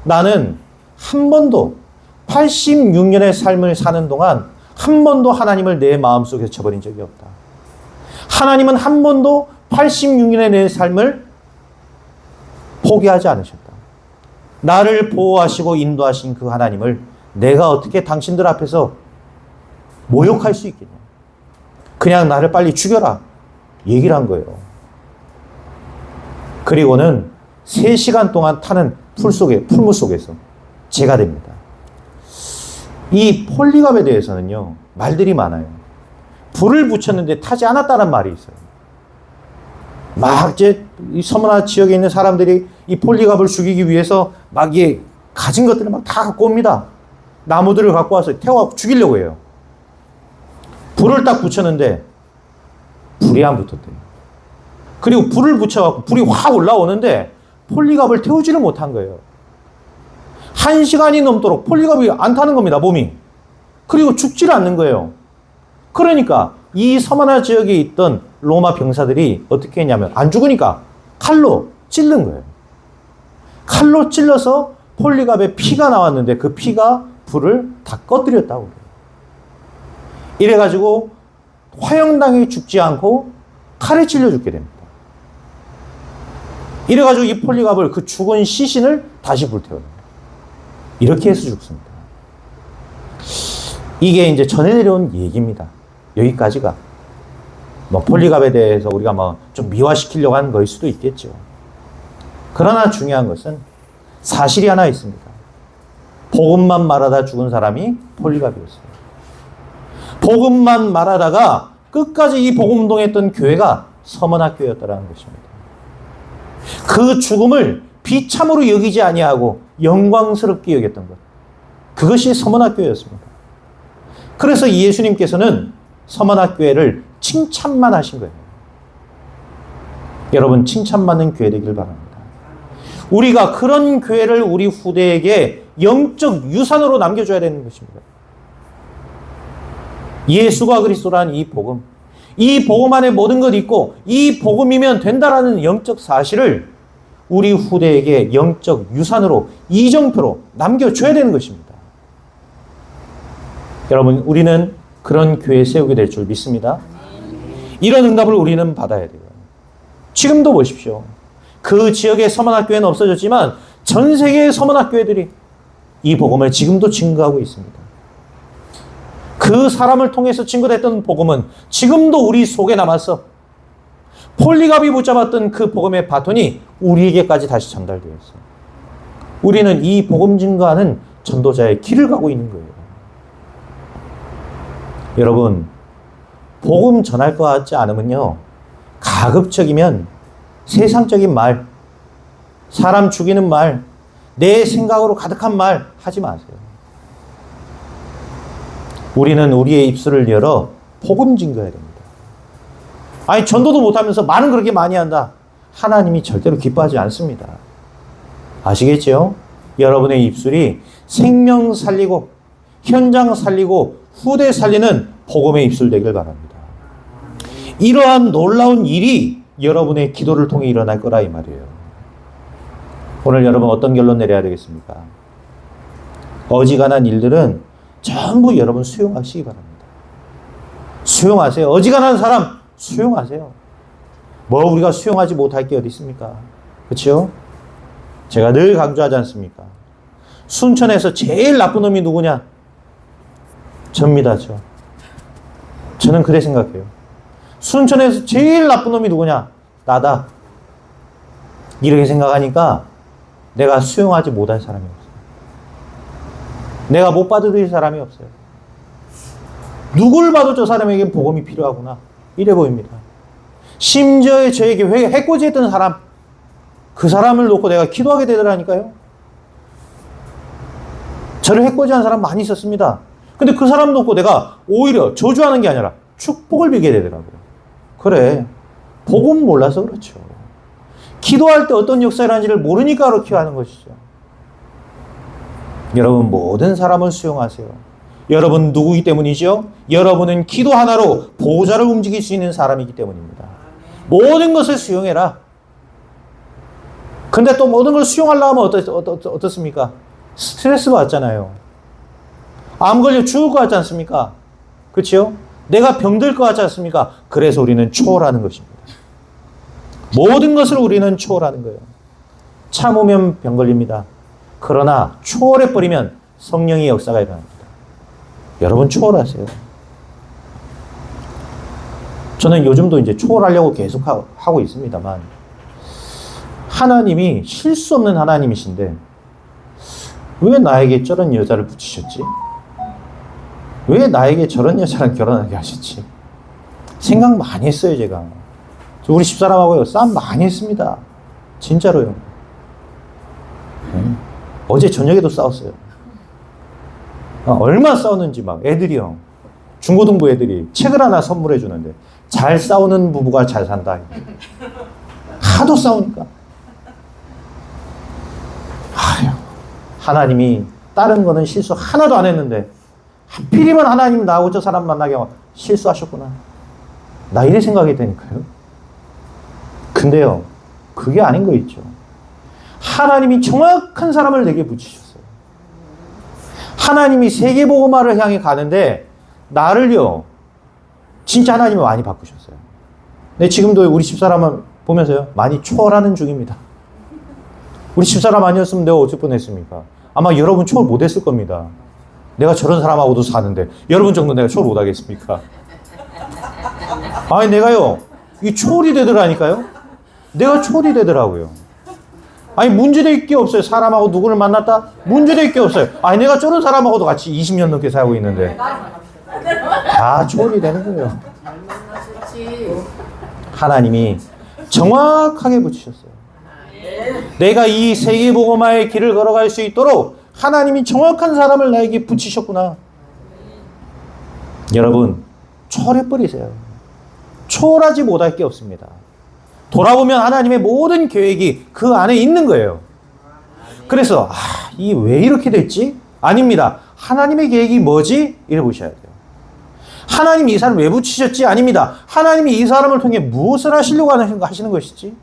나는 한 번도 86년의 삶을 사는 동안 한 번도 하나님을 내 마음속에서 쳐버린 적이 없다. 하나님은 한 번도 86년의 내 삶을 포기하지 않으셨다. 나를 보호하시고 인도하신 그 하나님을 내가 어떻게 당신들 앞에서 모욕할 수 있겠냐. 그냥 나를 빨리 죽여라. 얘기를 한 거예요. 그리고는 3시간 동안 타는 풀무 속에서 재가 됩니다. 이 폴리갑에 대해서는요, 말들이 많아요. 불을 붙였는데 타지 않았다는 말이 있어요. 막 이 서머나 지역에 있는 사람들이 이 폴리갑을 죽이기 위해서 막 가진 것들을 막 다 갖고 옵니다. 나무들을 갖고 와서 태워 죽이려고 해요. 불을 딱 붙였는데 불이 안 붙었대요. 그리고 불을 붙여갖고 불이 확 올라오는데 폴리갑을 태우지를 못한 거예요. 1시간이 넘도록 폴리갑이 안 타는 겁니다, 몸이. 그리고 죽지를 않는 거예요. 그러니까 이 서머나 지역에 있던 로마 병사들이 어떻게 했냐면 안 죽으니까 칼로 찔른 거예요. 칼로 찔러서 폴리갑에 피가 나왔는데 그 피가 불을 다 꺼뜨렸다고 그래요. 이래가지고 화형당해 죽지 않고 칼에 찔려 죽게 됩니다. 이래가지고 이 폴리갑을 그 죽은 시신을 다시 불태워요. 이렇게 해서 죽습니다. 이게 이제 전해 내려온 얘기입니다. 여기까지가. 폴리갑에 대해서 우리가 좀 미화시키려고 하는 거일 수도 있겠죠. 그러나 중요한 것은 사실이 하나 있습니다. 복음만 말하다 죽은 사람이 폴리갑이었어요. 복음만 말하다가 끝까지 이 복음 운동했던 교회가 서문학교였다라는 것입니다. 그 죽음을 비참으로 여기지 아니하고 영광스럽게 여겼던 것. 그것이 서문학교였습니다. 그래서 예수님께서는 서문학교회를 칭찬만 하신 거예요. 여러분, 칭찬받는 교회 되길 바랍니다. 우리가 그런 교회를 우리 후대에게 영적 유산으로 남겨줘야 되는 것입니다. 예수가 그리스도라는 이 복음. 이 복음 안에 모든 것이 있고 이 복음이면 된다라는 영적 사실을 우리 후대에게 영적 유산으로 이정표로 남겨줘야 되는 것입니다. 여러분, 우리는 그런 교회 세우게 될 줄 믿습니다. 이런 응답을 우리는 받아야 돼요. 지금도 보십시오. 그 지역의 서문학교회는 없어졌지만 전 세계의 서문학교회들이 이 복음을 지금도 증거하고 있습니다. 그 사람을 통해서 증거됐던 복음은 지금도 우리 속에 남아서 폴리갑이 붙잡았던 그 복음의 바톤이 우리에게까지 다시 전달되었어요. 우리는 이 복음 증거하는 전도자의 길을 가고 있는 거예요. 여러분, 복음 전할 것 같지 않으면요, 가급적이면 세상적인 말, 사람 죽이는 말, 내 생각으로 가득한 말 하지 마세요. 우리는 우리의 입술을 열어 복음 증거해야 됩니다. 아니, 전도도 못하면서 말은 그렇게 많이 한다. 하나님이 절대로 기뻐하지 않습니다. 아시겠죠? 여러분의 입술이 생명 살리고 현장 살리고 후대 살리는 복음의 입술 되길 바랍니다. 이러한 놀라운 일이 여러분의 기도를 통해 일어날 거라 이 말이에요. 오늘 여러분 어떤 결론 내려야 되겠습니까? 어지간한 일들은 전부 여러분 수용하시기 바랍니다. 수용하세요. 어지간한 사람 수용하세요. 뭐 우리가 수용하지 못할 게 어디 있습니까? 그렇죠? 제가 늘 강조하지 않습니까? 순천에서 제일 나쁜 놈이 누구냐? 접니다. 저는 그래 생각해요. 순천에서 제일 나쁜 놈이 누구냐? 나다. 이렇게 생각하니까 내가 수용하지 못할 사람이 없어요. 내가 못 받아들일 사람이 없어요. 누굴 봐도 저 사람에겐 복음이 필요하구나. 이래 보입니다. 심지어 저에게 해코지했던 사람, 그 사람을 놓고 내가 기도하게 되더라니까요. 저를 해코지한 사람 많이 있었습니다. 근데 그 사람 놓고 내가 오히려 저주하는 게 아니라 축복을 빌게 되더라고요. 그래, 복음 몰라서 그렇죠. 기도할 때 어떤 역사를 하는지를 모르니까 그렇게 하는 것이죠. 여러분, 모든 사람을 수용하세요. 여러분 누구이기 때문이죠? 여러분은 기도 하나로 보좌를 움직일 수 있는 사람이기 때문입니다. 모든 것을 수용해라. 근데 또 모든 걸 수용하려면 어떻습니까? 스트레스 받잖아요. 암 걸려 죽을 것 같지 않습니까? 그렇죠? 내가 병들 것 같지 않습니까? 그래서 우리는 초월하는 것입니다. 모든 것을 우리는 초월하는 거예요. 참으면 병 걸립니다. 그러나 초월해버리면 성령의 역사가 일어납니다. 여러분 초월하세요. 저는 요즘도 이제 초월하려고 계속 하고 있습니다만, 하나님이 실수 없는 하나님이신데 왜 나에게 저런 여자를 붙이셨지? 왜 나에게 저런 여자랑 결혼하게 하셨지? 생각 많이 했어요, 제가. 우리 집사람하고요, 싸움 많이 했습니다. 진짜로요. 어제 저녁에도 싸웠어요. 얼마나 싸웠는지 막 애들이요. 중고등부 애들이 책을 하나 선물해 주는데 잘 싸우는 부부가 잘 산다. 하도 싸우니까. 아휴, 하나님이 다른 거는 실수 하나도 안 했는데 하필이면 하나님 나하고 저 사람 만나게 하고 실수하셨구나. 나 이래 생각이 되니까요. 근데요, 그게 아닌 거 있죠. 하나님이 정확한 사람을 내게 붙이셨어요. 하나님이 세계복음화를 향해 가는데 나를요, 진짜 하나님이 많이 바꾸셨어요. 근데 지금도 우리 집사람을 보면서요, 많이 초월하는 중입니다. 우리 집사람 아니었으면 내가 어쩔 뻔했습니까? 아마 여러분 초월 못했을 겁니다. 내가 저런 사람하고도 사는데 여러분 정도 내가 초월 못하겠습니까? 아니 내가요, 이 초월이 되더라니까요. 내가 초월이 되더라고요. 아니 문제될 게 없어요. 사람하고 누구를 만났다? 문제될 게 없어요. 아니 내가 저런 사람하고도 같이 20년 넘게 살고 있는데 다 초월이 되는 거예요. 하나님이 정확하게 붙이셨어요. 내가 이 세계복음화의 길을 걸어갈 수 있도록 하나님이 정확한 사람을 나에게 붙이셨구나. 여러분, 초월해버리세요. 초월하지 못할 게 없습니다. 돌아보면 하나님의 모든 계획이 그 안에 있는 거예요. 그래서 이 왜 이렇게 됐지? 아닙니다. 하나님의 계획이 뭐지? 이래 보셔야 돼요. 하나님이 이 사람을 왜 붙이셨지? 아닙니다. 하나님이 이 사람을 통해 무엇을 하시려고 하시는 것이지?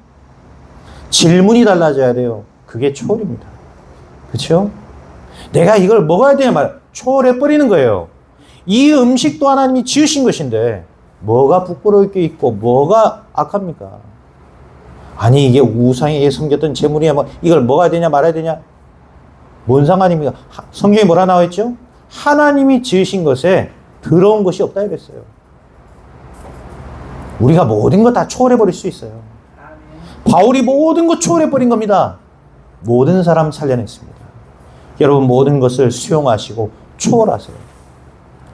질문이 달라져야 돼요. 그게 초월입니다. 그렇죠? 내가 이걸 먹어야 되냐 말 초월해버리는 거예요. 이 음식도 하나님이 지으신 것인데 뭐가 부끄러울 게 있고 뭐가 악합니까? 아니 이게 우상에게 섬겼던 재물이야 뭐 이걸 먹어야 되냐 말아야 되냐? 뭔 상관입니까? 성경에 뭐라 나와 있죠? 하나님이 지으신 것에 더러운 것이 없다 이랬어요. 우리가 모든 것 다 초월해버릴 수 있어요. 바울이 모든 것 초월해버린 겁니다. 모든 사람 살려냈습니다. 여러분 모든 것을 수용하시고 초월하세요.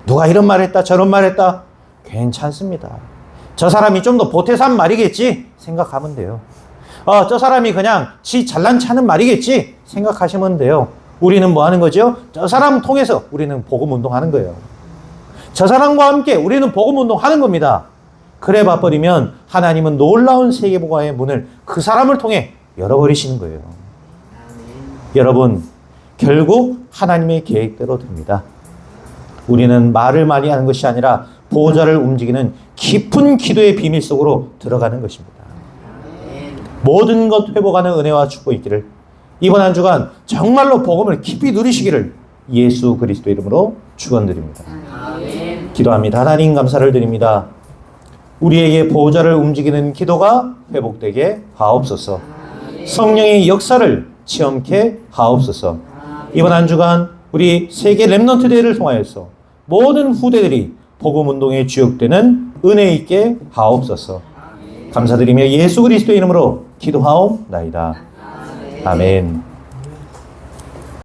누가 이런 말 했다 저런 말 했다 괜찮습니다. 저 사람이 좀 더 보태서 한 말이겠지 생각하면 돼요. 저 사람이 그냥 지 잘난 체하는 말이겠지 생각하시면 돼요. 우리는 뭐 하는 거죠? 저 사람 통해서 우리는 복음 운동하는 거예요. 저 사람과 함께 우리는 복음 운동하는 겁니다. 그래 봐버리면 하나님은 놀라운 세계복음화의 문을 그 사람을 통해 열어버리시는 거예요. 여러분 결국 하나님의 계획대로 됩니다. 우리는 말을 많이 하는 것이 아니라 보호자를 움직이는 깊은 기도의 비밀 속으로 들어가는 것입니다. 모든 것 회복하는 은혜와 축복이 있기를 이번 한 주간 정말로 복음을 깊이 누리시기를 예수 그리스도 이름으로 축원드립니다. 기도합니다. 하나님 감사를 드립니다. 우리에게 보호자를 움직이는 기도가 회복되게 하옵소서. 성령의 역사를 체험케 하옵소서. 이번 한 주간 우리 세계 렘넌트 대회를 통하여서 모든 후대들이 복음 운동에 주역되는 은혜 있게 하옵소서. 감사드리며 예수 그리스도 이름으로 기도하옵나이다. 아멘.